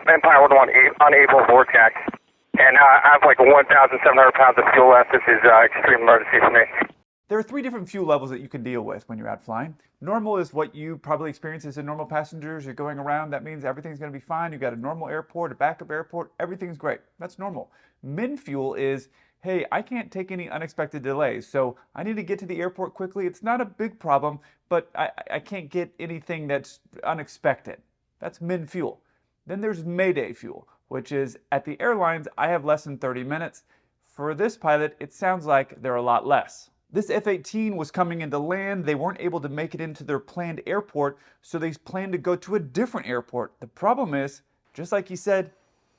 Empire 101, unable Vortac. And I have like 1,700 pounds of fuel left. This is extreme emergency for me. There are 3 different fuel levels that you can deal with when you're out flying. Normal is what you probably experience as a normal passenger. You're going around, that means everything's going to be fine. You've got a normal airport, a backup airport, everything's great. That's normal. Min fuel is, hey, I can't take any unexpected delays, so I need to get to the airport quickly. It's not a big problem, but I can't get anything that's unexpected. That's min fuel. Then there's Mayday fuel, which is at the airlines, I have less than 30 minutes. For this pilot, it sounds like they're a lot less. This F-18 was coming into land. They weren't able to make it into their planned airport, so they planned to go to a different airport. The problem is, just like he said,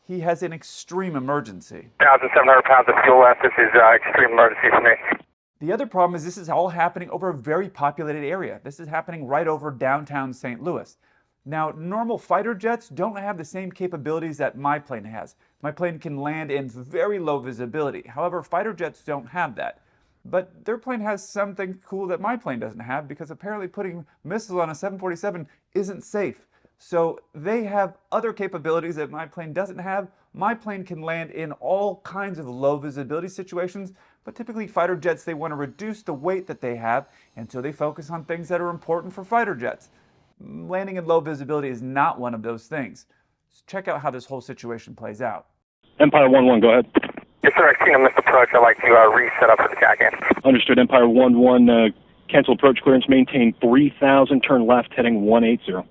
he has an extreme emergency. 1,700 pounds of fuel left. This is extreme emergency for me. The other problem is this is all happening over a very populated area. This is happening right over downtown St. Louis. Now, normal fighter jets don't have the same capabilities that my plane has. My plane can land in very low visibility. However, fighter jets don't have that. But their plane has something cool that my plane doesn't have, because apparently putting missiles on a 747 isn't safe. So they have other capabilities that my plane doesn't have. My plane can land in all kinds of low visibility situations, but typically fighter jets, they want to reduce the weight that they have, and so they focus on things that are important for fighter jets. Landing in low visibility is not one of those things. So check out how this whole situation plays out. Empire 1-1, go ahead. Yes, sir. I've seen a missed approach. I'd like to reset up for the Tacan. Understood. Empire 1-1, cancel approach clearance, maintain 3,000, turn left, heading 180.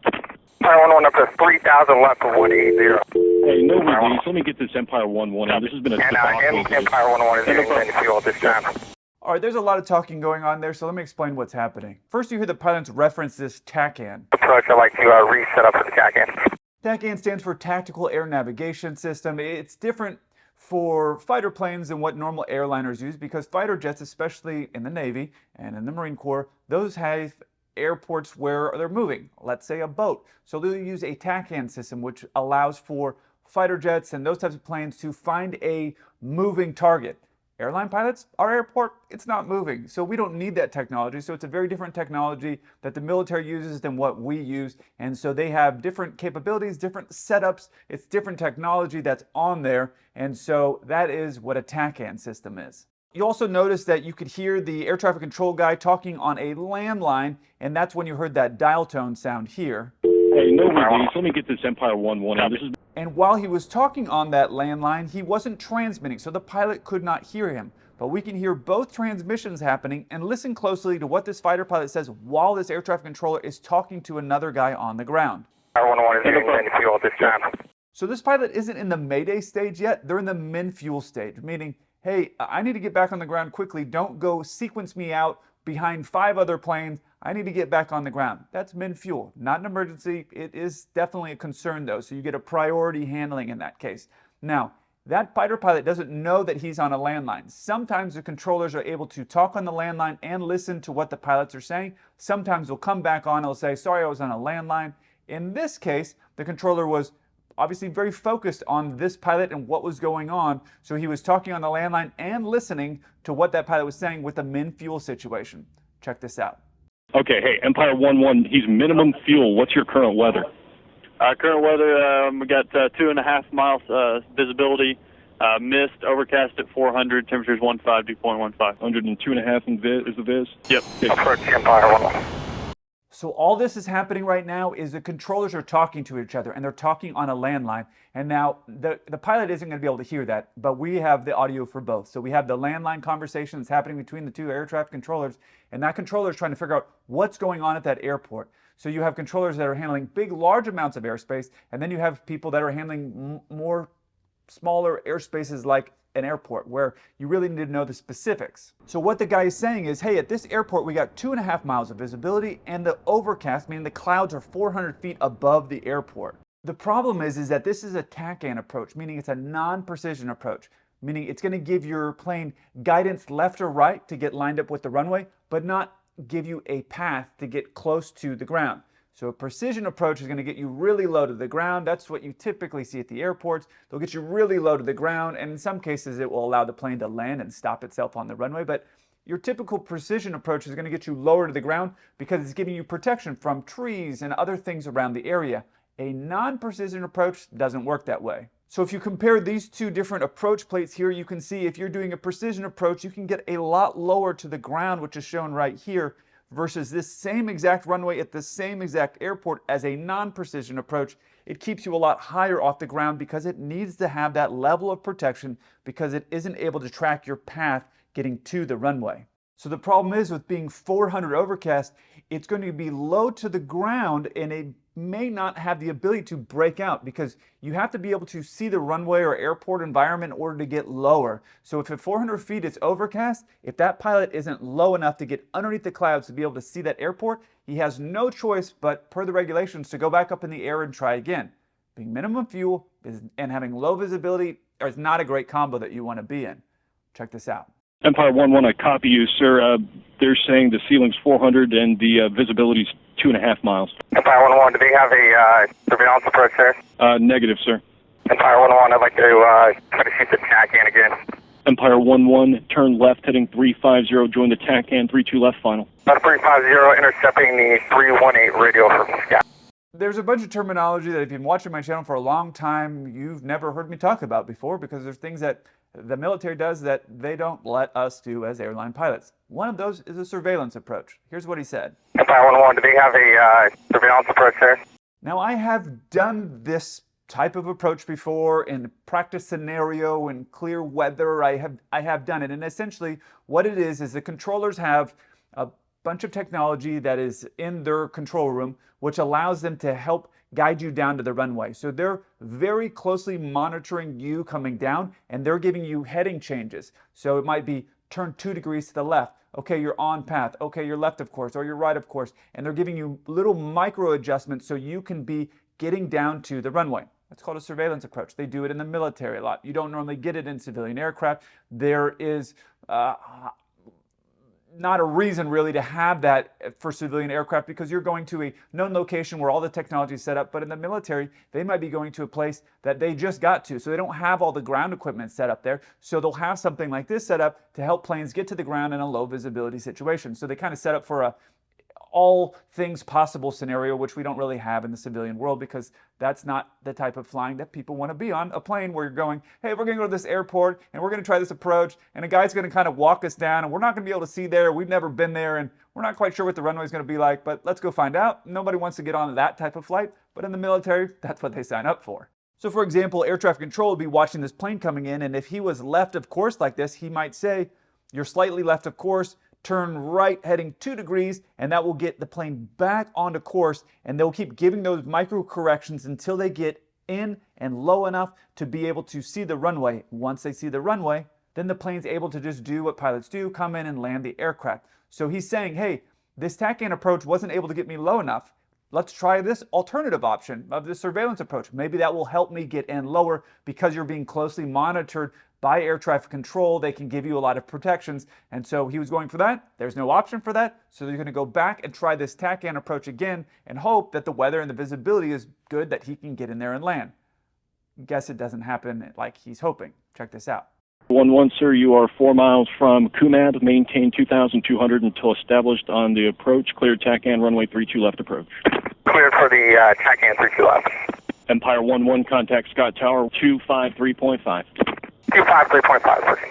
Empire 1-1 up to 3,000 left for 180. Hey, no release. Let me get this Empire 1-1 out. This has been a debacle. And Empire 1-1 is getting ready to fuel at this time. All right, there's a lot of talking going on there, so let me explain what's happening. First, you hear the pilots reference this Tacan. Approach. I'd like to reset up for the Tacan. Tacan stands for Tactical Air Navigation System. It's different for fighter planes than what normal airliners use, because fighter jets, especially in the Navy and in the Marine Corps, those have airports where they're moving, let's say a boat. So they'll use a Tacan system, which allows for fighter jets and those types of planes to find a moving target. Airline pilots, our airport, it's not moving, so we don't need that technology. So it's a very different technology that the military uses than what we use, and so they have different capabilities, different setups. It's different technology that's on there, and so that is what a Tacan system is. You also notice that you could hear the air traffic control guy talking on a landline, and that's when you heard that dial tone sound here. Hey, no release. Let me get this Empire 1-1 out. And while he was talking on that landline, he wasn't transmitting, so the pilot could not hear him. But we can hear both transmissions happening, and listen closely to what this fighter pilot says while this air traffic controller is talking to another guy on the ground. Empire 1-1 is getting ready to fuel at this time. So this pilot isn't in the Mayday stage yet, they're in the min fuel stage, meaning, hey, I need to get back on the ground quickly. Don't go sequence me out behind 5 other planes. I need to get back on the ground. That's min fuel, not an emergency. It is definitely a concern though, so you get a priority handling in that case. Now, that fighter pilot doesn't know that he's on a landline. Sometimes the controllers are able to talk on the landline and listen to what the pilots are saying. Sometimes they'll come back on and they'll say, sorry, I was on a landline. In this case, the controller was obviously very focused on this pilot and what was going on, so he was talking on the landline and listening to what that pilot was saying with the min fuel situation. Check this out. Okay, hey, Empire 1-1, he's minimum fuel. What's your current weather? Current weather, we got 2.5 miles visibility, mist, overcast at 400, temperature's 15, 102.5 in viz, is the viz? Yep. Okay. Approach Empire 1-1. So all this is happening right now is the controllers are talking to each other, and they're talking on a landline. And now the pilot isn't going to be able to hear that, but we have the audio for both. So we have the landline conversation that's happening between the 2 air traffic controllers, and that controller is trying to figure out what's going on at that airport. So you have controllers that are handling big, large amounts of airspace, and then you have people that are handling more smaller airspaces like an airport, where you really need to know the specifics. So what the guy is saying is, hey, at this airport we got 2.5 miles of visibility, and the overcast, meaning the clouds are 400 feet above the airport. The problem is that this is a Tacan approach, meaning it's a non-precision approach, meaning it's going to give your plane guidance left or right to get lined up with the runway, but not give you a path to get close to the ground. So a precision approach is going to get you really low to the ground. That's what you typically see at the airports. They'll get you really low to the ground, and in some cases it will allow the plane to land and stop itself on the runway. But your typical precision approach is going to get you lower to the ground because it's giving you protection from trees and other things around the area. A non-precision approach doesn't work that way. So if you compare these two different approach plates here, you can see if you're doing a precision approach, you can get a lot lower to the ground, which is shown right here, versus this same exact runway at the same exact airport as a non-precision approach. It keeps you a lot higher off the ground because it needs to have that level of protection because it isn't able to track your path getting to the runway. So the problem is with being 400 overcast, it's going to be low to the ground and it may not have the ability to break out because you have to be able to see the runway or airport environment in order to get lower. So if at 400 feet it's overcast, if that pilot isn't low enough to get underneath the clouds to be able to see that airport, he has no choice but per the regulations to go back up in the air and try again. Being minimum fuel and having low visibility is not a great combo that you want to be in. Check this out. Empire 1-1, I copy you, sir. They're saying the ceiling's 400 and the visibility's 2.5 miles. Empire 1-1, do they have a surveillance approach there? Negative, sir. Empire 1-1, I'd like to try to shoot the Tacan again. Empire 1-1, turn left, heading 350, join the Tacan, 32 left, final. 350, intercepting the 318 radio from the sky. There's a bunch of terminology that if you've been watching my channel for a long time, you've never heard me talk about before because there's things that the military does that they don't let us do as airline pilots. One of those is a surveillance approach. Here's what he said. Empire 1-1, do they have a surveillance approach there? Now, I have done this type of approach before in practice scenario in clear weather. I have done it, and essentially what it is the controllers have a bunch of technology that is in their control room which allows them to help guide you down to the runway. So they're very closely monitoring you coming down and they're giving you heading changes. So it might be turn 2 degrees to the left. Okay, you're on path. Okay, you're left of course, or you're right of course. And they're giving you little micro adjustments so you can be getting down to the runway. That's called a surveillance approach. They do it in the military a lot. You don't normally get it in civilian aircraft. There is not a reason really to have that for civilian aircraft because you're going to a known location where all the technology is set up, but in the military, they might be going to a place that they just got to, so they don't have all the ground equipment set up there, so they'll have something like this set up to help planes get to the ground in a low visibility situation. So they kind of set up for a all things possible scenario, which we don't really have in the civilian world because that's not the type of flying that people want to be on. A plane where you're going, hey, we're going to go to this airport and we're going to try this approach and a guy's going to kind of walk us down and we're not going to be able to see there. We've never been there and we're not quite sure what the runway is going to be like, but let's go find out. Nobody wants to get on that type of flight, but in the military, that's what they sign up for. So for example, air traffic control would be watching this plane coming in, and if he was left of course like this, he might say, you're slightly left of course, turn right heading 2 degrees, and that will get the plane back onto course, and they'll keep giving those micro corrections until they get in and low enough to be able to see the runway. Once they see the runway, then the plane's able to just do what pilots do, come in and land the aircraft. So he's saying, hey, this Tacan approach wasn't able to get me low enough. Let's try this alternative option of the surveillance approach. Maybe that will help me get in lower because you're being closely monitored by air traffic control. They can give you a lot of protections. And so he was going for that. There's no option for that. So they're going to go back and try this Tacan approach again and hope that the weather and the visibility is good that he can get in there and land. Guess it doesn't happen like he's hoping. Check this out. 1-1, sir, you are 4 miles from Kumab. Maintain 2,200 until established on the approach. Cleared Tacan, runway 32 left approach. Cleared for the Tacan 32 left. Empire 1-1, contact Scott Tower 253.5. 253.5, working.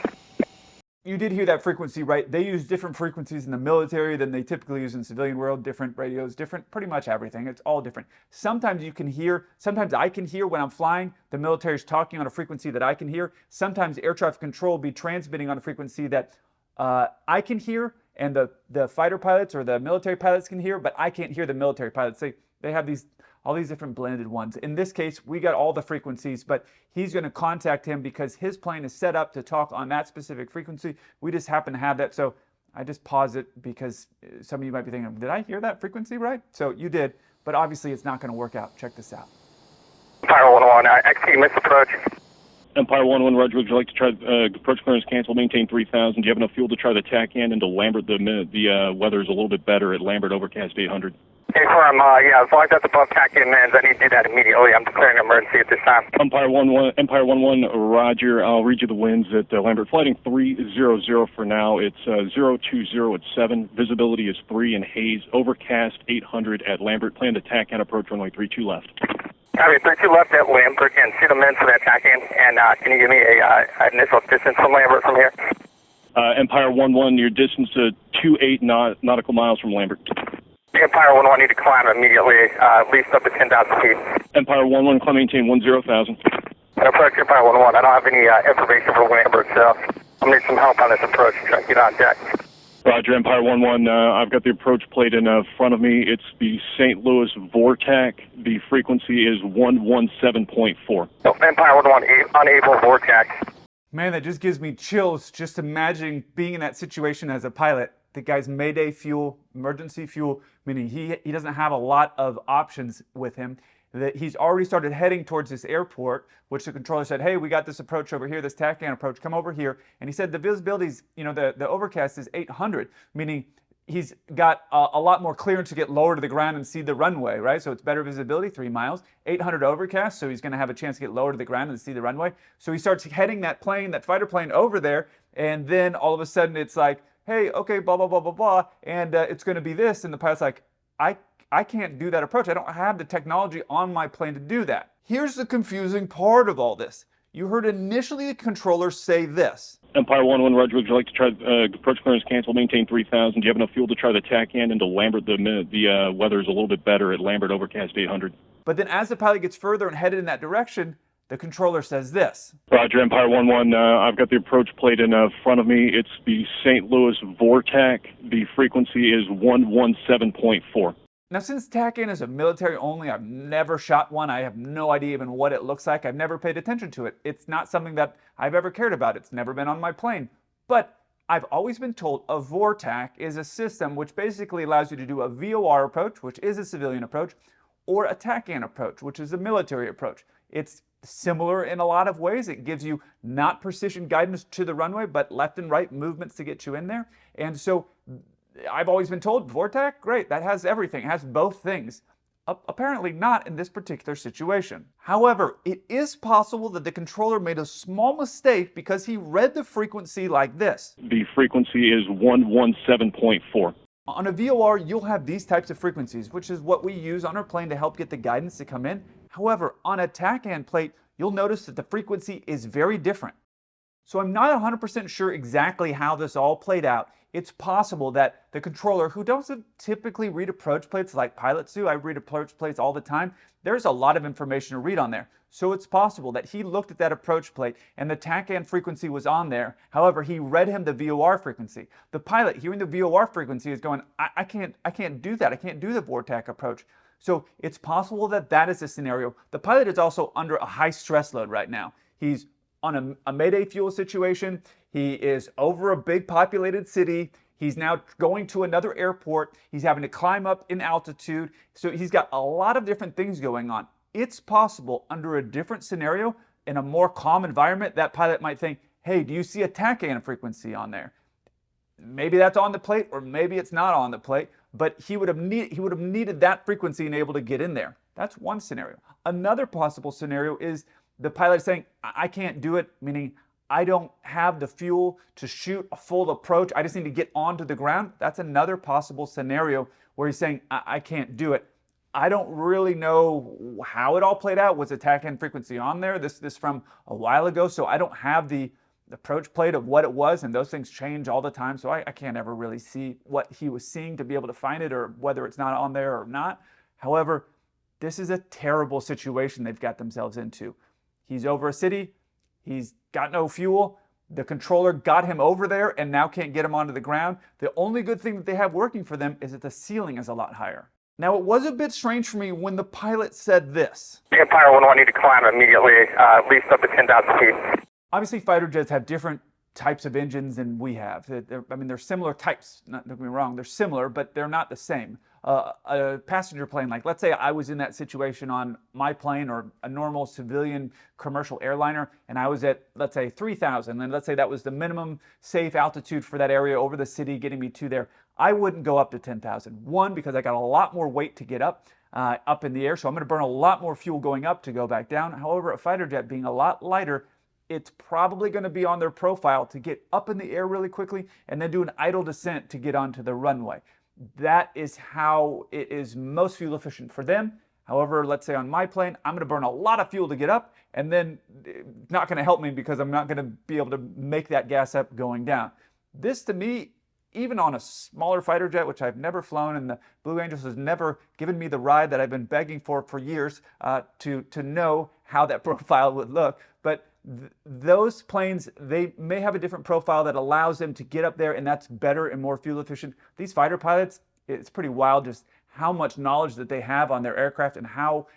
You did hear that frequency, right? They use different frequencies in the military than they typically use in the civilian world, different radios, different, pretty much everything. It's all different. Sometimes you can hear, sometimes I can hear when I'm flying, the military is talking on a frequency that I can hear. Sometimes air traffic control will be transmitting on a frequency that I can hear and the fighter pilots or the military pilots can hear, but I can't hear the military pilots. They have all these different blended ones. In this case, we got all the frequencies, but he's going to contact him because his plane is set up to talk on that specific frequency. We just happen to have that. So I just pause it because some of you might be thinking, did I hear that frequency right? So you did, but obviously it's not going to work out. Check this out. Empire 1-1, XT missed approach. Empire 1-1, Roger, would you like to try approach clearance cancel, maintain 3,000? Do you have enough fuel to try the Tacan into Lambert? The weather is a little bit better at Lambert, overcast 800. Okay, firm, yeah, as long as that's above Tacan lands, I need to do that immediately. I'm declaring an emergency at this time. Empire 1-1, Roger. I'll read you the winds at Lambert. Flighting 300 for now. It's 020 at 7. Visibility is 3 and haze. Overcast 800 at Lambert. Plan to Tacan approach runway 32 left. Copy, 32 left at Lambert and shoot them in for that Tacan. And can you give me a initial distance from Lambert from here? Empire 1-1, your distance to 28 nautical miles from Lambert. Empire 1-1, need to climb immediately, at least up to 10,000 feet. Empire 1-1, climb maintain 10,000. Approach Empire 1-1. I don't have any information for Lambert, so I'm going to need some help on this approach to try to get on deck. Roger, Empire 1-1, I've got the approach plate in front of me. It's the St. Louis Vortac. The frequency is 117.4. So Empire 1-1, unable Vortac. Man, that just gives me chills just imagining being in that situation as a pilot. The guy's mayday fuel, emergency fuel, meaning he doesn't have a lot of options with him. That he's already started heading towards this airport, which the controller said, hey, we got this approach over here, this Tacan approach, come over here. And he said the visibility's, the overcast is 800, meaning he's got a lot more clearance to get lower to the ground and see the runway, right? So it's better visibility, 3 miles, 800 overcast, so he's going to have a chance to get lower to the ground and see the runway. So he starts heading that plane, that fighter plane over there, and then all of a sudden it's like, hey, okay, blah, blah, blah, blah, blah, and it's going to be this, and the pilot's like, I can't do that approach. I don't have the technology on my plane to do that. Here's the confusing part of all this. You heard initially the controller say this. Empire 1-1, Roger, would you like to try approach clearance cancel, maintain 3,000? Do you have enough fuel to try the Tacan into Lambert? The weather is a little bit better at Lambert, overcast 800. But then as the pilot gets further and headed in that direction, the controller says this. Roger, Empire 1-1, I've got the approach plate in front of me. It's the St. Louis Vortac. The frequency is 117.4. Now, since Tacan is a military only, I've never shot one. I have no idea even what it looks like. I've never paid attention to it. It's not something that I've ever cared about. It's never been on my plane. But I've always been told a Vortac is a system which basically allows you to do a VOR approach, which is a civilian approach, or a Tacan approach, which is a military approach. It's similar in a lot of ways. It gives you not precision guidance to the runway, but left and right movements to get you in there. And so I've always been told, Vortac, great, that has everything, it has both things. Apparently not in this particular situation. However, it is possible that the controller made a small mistake because he read the frequency like this. The frequency is 117.4. On a VOR, you'll have these types of frequencies, which is what we use on our plane to help get the guidance to come in. However, on a Tacan plate, you'll notice that the frequency is very different. So I'm not 100% sure exactly how this all played out. It's possible that the controller, who doesn't typically read approach plates like pilots do, I read approach plates all the time, there's a lot of information to read on there. So it's possible that he looked at that approach plate and the Tacan frequency was on there. However, he read him the VOR frequency. The pilot, hearing the VOR frequency, is going, I can't do that. I can't do the Vortac approach. So it's possible that that is a scenario. The pilot is also under a high stress load right now. He's on a mayday fuel situation. He is over a big populated city. He's now going to another airport. He's having to climb up in altitude. So he's got a lot of different things going on. It's possible under a different scenario, in a more calm environment, that pilot might think, hey, do you see a Tacan frequency on there? Maybe that's on the plate, or maybe it's not on the plate, but he would have needed that frequency and able to get in there. That's one scenario. Another possible scenario is the pilot saying, I can't do it, meaning I don't have the fuel to shoot a full approach. I just need to get onto the ground. That's another possible scenario where he's saying, I can't do it. I don't really know how it all played out. Was the Tacan frequency on there? This from a while ago, so I don't have the approach plate of what it was, and those things change all the time, so I can't ever really see what he was seeing to be able to find it, or whether it's not on there or not. However, this is a terrible situation they've got themselves into. He's over a city. He's got no fuel. The controller got him over there and now can't get him onto the ground. The only good thing that they have working for them is that the ceiling is a lot higher. Now, it was a bit strange for me when the pilot said this. Empire 1-1, need to climb immediately, at least up to 10,000 feet. Obviously, fighter jets have different types of engines than we have. They're similar types. Don't get me wrong, they're similar, but they're not the same. A passenger plane, like let's say I was in that situation on my plane or a normal civilian commercial airliner, and I was at, let's say, 3,000, and let's say that was the minimum safe altitude for that area over the city getting me to there. I wouldn't go up to 10,000. One, because I got a lot more weight to get up in the air, so I'm going to burn a lot more fuel going up to go back down. However, a fighter jet being a lot lighter, it's probably going to be on their profile to get up in the air really quickly and then do an idle descent to get onto the runway. That is how it is most fuel efficient for them. However, let's say on my plane, I'm going to burn a lot of fuel to get up, and then it's not going to help me because I'm not going to be able to make that gas up going down. This, to me, even on a smaller fighter jet, which I've never flown, and the Blue Angels has never given me the ride that I've been begging for years to know how that profile would look. But those planes, they may have a different profile that allows them to get up there, and that's better and more fuel efficient. These fighter pilots, it's pretty wild just how much knowledge that they have on their aircraft and how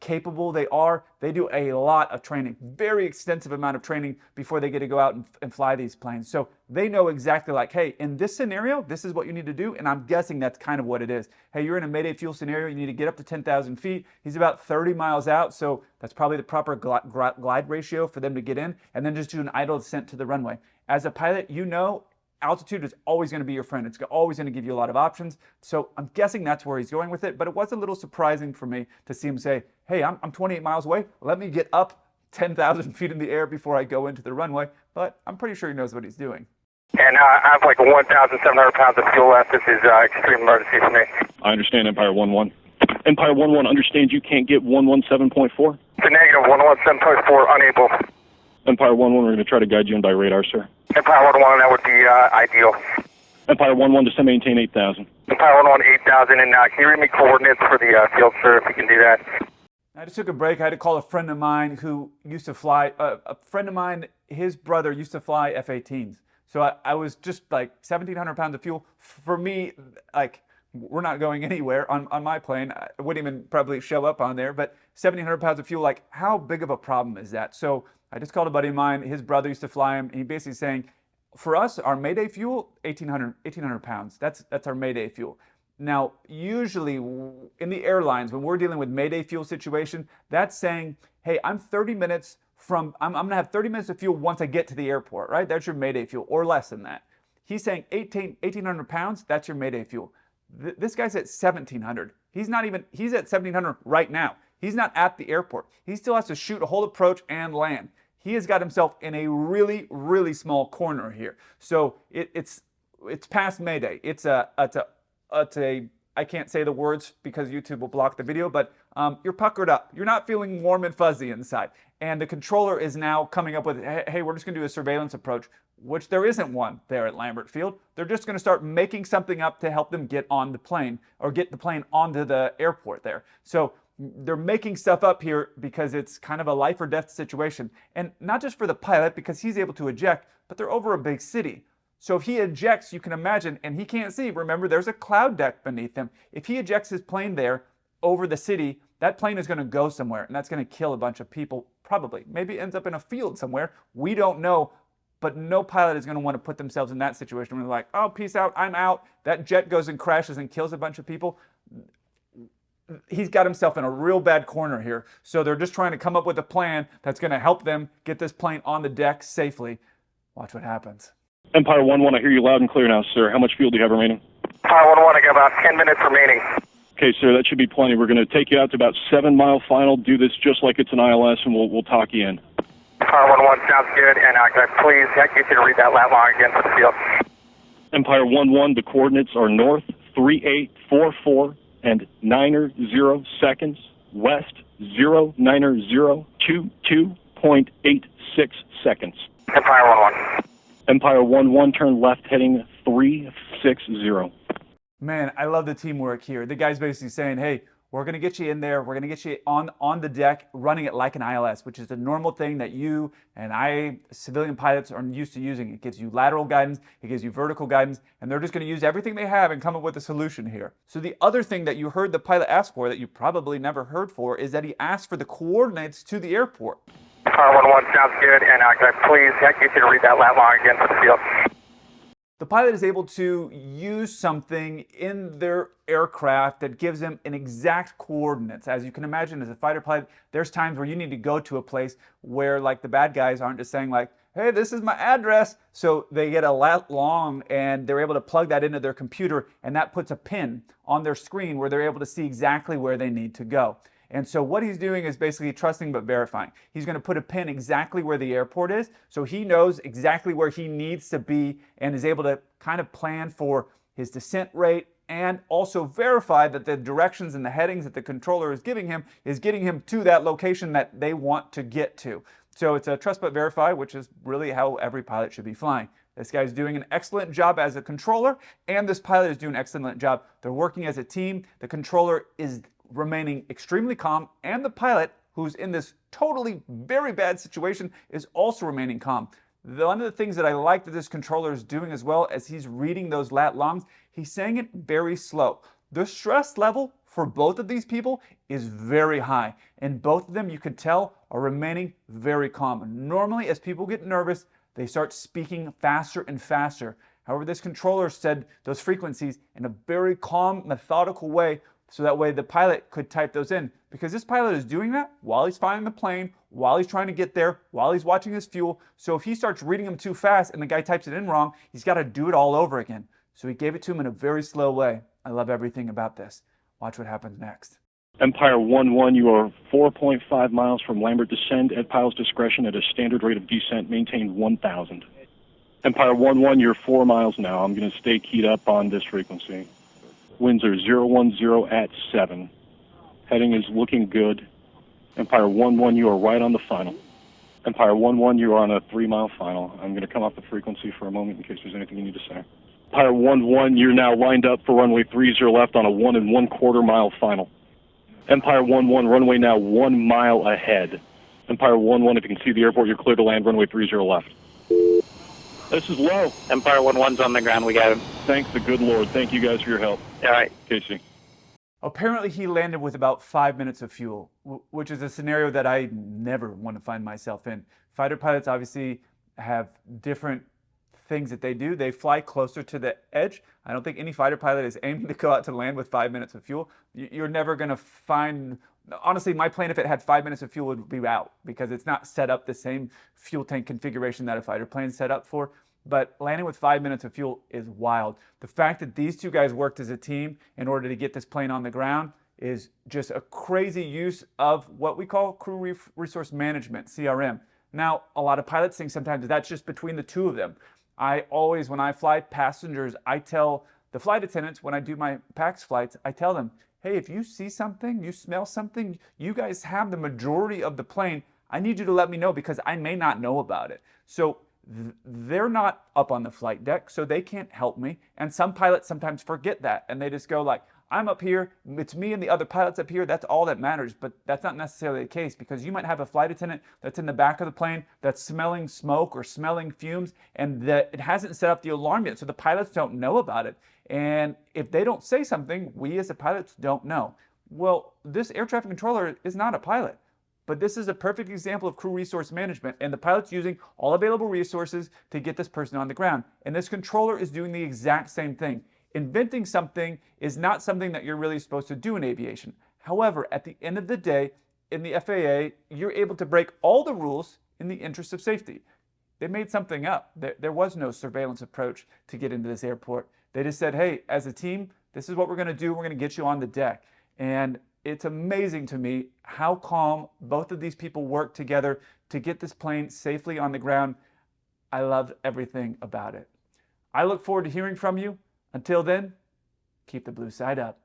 capable they are. They do a lot of training, very extensive amount of training before they get to go out and fly these planes. So they know exactly like, hey, in this scenario, this is what you need to do. And I'm guessing that's kind of what it is. Hey, you're in a Mayday fuel scenario. You need to get up to 10,000 feet. He's about 30 miles out. So that's probably the proper glide ratio for them to get in, and then just do an idle descent to the runway. As a pilot, you know, altitude is always going to be your friend. It's always going to give you a lot of options. So I'm guessing that's where he's going with it. But it was a little surprising for me to see him say, hey, I'm 28 miles away. Let me get up 10,000 feet in the air before I go into the runway. But I'm pretty sure he knows what he's doing. And I have like 1,700 pounds of fuel left. This is extreme emergency for me. I understand, Empire 1-1. Empire 1-1 understands you can't get 117.4? It's a negative 117.4, unable. Empire 1-1, we're going to try to guide you in by radar, sir. Empire 1-1, that would be ideal. Empire 1-1, descend maintain 8,000. Empire 1-1, 8,000, and can you read me coordinates for the field, sir, if you can do that? I just took a break. I had to call a friend of mine who used to fly, a friend of mine, his brother used to fly F-18s. So I was just like 1,700 pounds of fuel. For me, like, we're not going anywhere on my plane. I wouldn't even probably show up on there, but 1,700 pounds of fuel, like, how big of a problem is that? So I just called a buddy of mine. His brother used to fly him. And he basically saying, for us, our Mayday fuel, 1,800 pounds. That's our Mayday fuel. Now, usually in the airlines, when we're dealing with Mayday fuel situation, that's saying, hey, I'm 30 minutes from, I'm going to have 30 minutes of fuel once I get to the airport, right? That's your Mayday fuel, or less than that. He's saying 1,800 pounds, that's your Mayday fuel. This guy's at 1,700. He's at 1,700 right now. He's not at the airport. He still has to shoot a whole approach and land. He has got himself in a really, really small corner here. So it's past Mayday. It's a I can't say the words because YouTube will block the video, but you're puckered up. You're not feeling warm and fuzzy inside. And the controller is now coming up with, hey, we're just going to do a surveillance approach, which there isn't one there at Lambert Field. They're just going to start making something up to help them get on the plane or get the plane onto the airport there. So they're making stuff up here because it's kind of a life or death situation. And not just for the pilot because he's able to eject, but they're over a big city. So if he ejects, you can imagine, and he can't see, remember there's a cloud deck beneath him. If he ejects his plane there over the city, that plane is going to go somewhere, and that's going to kill a bunch of people, probably. Maybe it ends up in a field somewhere. We don't know, but no pilot is going to want to put themselves in that situation where they're like, oh, peace out, I'm out. That jet goes and crashes and kills a bunch of people. He's got himself in a real bad corner here. So they're just trying to come up with a plan that's going to help them get this plane on the deck safely. Watch what happens. Empire 1-1, I hear you loud and clear now, sir. How much fuel do you have remaining? Empire 1-1, I got about 10 minutes remaining. Okay, sir, that should be plenty. We're going to take you out to about 7 mile final. Do this just like it's an ILS, and we'll talk you in. Empire 1-1, sounds good. And can I please get you to read that lat line again for the field? Empire 1-1, the coordinates are north 3844 and 90 seconds, west 090 22.86 seconds. Empire 1-1. Empire 1-1, turn left heading 360. Man, I love the teamwork here. The guy's basically saying, hey, we're going to get you in there. We're going to get you on the deck, running it like an ILS, which is the normal thing that you and I, civilian pilots, are used to using. It gives you lateral guidance, it gives you vertical guidance, and they're just going to use everything they have and come up with a solution here. So the other thing that you heard the pilot ask for that you probably never heard for is that he asked for the coordinates to the airport. Empire 1-1, sounds good. And can I please get you to read that lat line again for the field? The pilot is able to use something in their aircraft that gives them an exact coordinates. As you can imagine, as a fighter pilot, there's times where you need to go to a place where, like, the bad guys aren't just saying like, hey, this is my address. So they get a lat long and they're able to plug that into their computer, and that puts a pin on their screen where they're able to see exactly where they need to go. And so what he's doing is basically trusting but verifying. He's going to put a pin exactly where the airport is, so he knows exactly where he needs to be and is able to kind of plan for his descent rate and also verify that the directions and the headings that the controller is giving him is getting him to that location that they want to get to. So it's a trust but verify, which is really how every pilot should be flying. This guy's doing an excellent job as a controller, and this pilot is doing an excellent job. They're working as a team. The controller is remaining extremely calm, and the pilot, who's in this totally very bad situation, is also remaining calm. One of the things that I like that this controller is doing as well as he's reading those lat longs, he's saying it very slow. The stress level for both of these people is very high, and both of them, you could tell, are remaining very calm. Normally, as people get nervous, they start speaking faster and faster. However, this controller said those frequencies in a very calm, methodical way, so that way the pilot could type those in. Because this pilot is doing that while he's flying the plane, while he's trying to get there, while he's watching his fuel. So if he starts reading them too fast and the guy types it in wrong, he's got to do it all over again. So he gave it to him in a very slow way. I love everything about this. Watch what happens next. Empire 1-1, you are 4.5 miles from Lambert. Descend at pilot's discretion at a standard rate of descent. Maintain 1,000. Empire 1-1, you're 4 miles now. I'm going to stay keyed up on this frequency. Winds are 010 at 7. Heading is looking good. Empire 1-1, you are right on the final. Empire 1-1, you are on a 3-mile final. I'm going to come off the frequency for a moment in case there's anything you need to say. Empire 1-1, you're now lined up for runway 30 left on a 1 1/4 mile final. Empire 1-1, runway now 1 mile ahead. Empire 1-1, if you can see the airport, you're clear to land, runway 30 left. This is low. Empire 1-1's on the ground, we got him. Thanks the good Lord. Thank you guys for your help. All right. Casey. Apparently he landed with about 5 minutes of fuel, which is a scenario that I never want to find myself in. Fighter pilots obviously have different things that they do. They fly closer to the edge. I don't think any fighter pilot is aiming to go out to land with 5 minutes of fuel. You're never going to find, honestly, my plane, if it had 5 minutes of fuel, would be out because it's not set up the same fuel tank configuration that a fighter plane is set up for. But landing with 5 minutes of fuel is wild. The fact that these two guys worked as a team in order to get this plane on the ground is just a crazy use of what we call crew resource management, CRM. Now, a lot of pilots think sometimes that's just between the two of them. I always, when I fly passengers, I tell the flight attendants when I do my PAX flights, I tell them, hey, if you see something, you smell something, you guys have the majority of the plane, I need you to let me know because I may not know about it. So they're not up on the flight deck, so they can't help me. And some pilots sometimes forget that, and they just go like, I'm up here, it's me and the other pilots up here, that's all that matters. But that's not necessarily the case because you might have a flight attendant that's in the back of the plane that's smelling smoke or smelling fumes, and that it hasn't set up the alarm yet, so the pilots don't know about it. And if they don't say something, we as the pilots don't know. Well, this air traffic controller is not a pilot. But this is a perfect example of crew resource management, and the pilot's using all available resources to get this person on the ground. And this controller is doing the exact same thing. Inventing something is not something that you're really supposed to do in aviation. However, at the end of the day, in the FAA, you're able to break all the rules in the interest of safety. They made something up. There was no surveillance approach to get into this airport. They just said, hey, as a team, this is what we're going to do. We're going to get you on the deck. And it's amazing to me how calm both of these people work together to get this plane safely on the ground. I love everything about it. I look forward to hearing from you. Until then, keep the blue side up.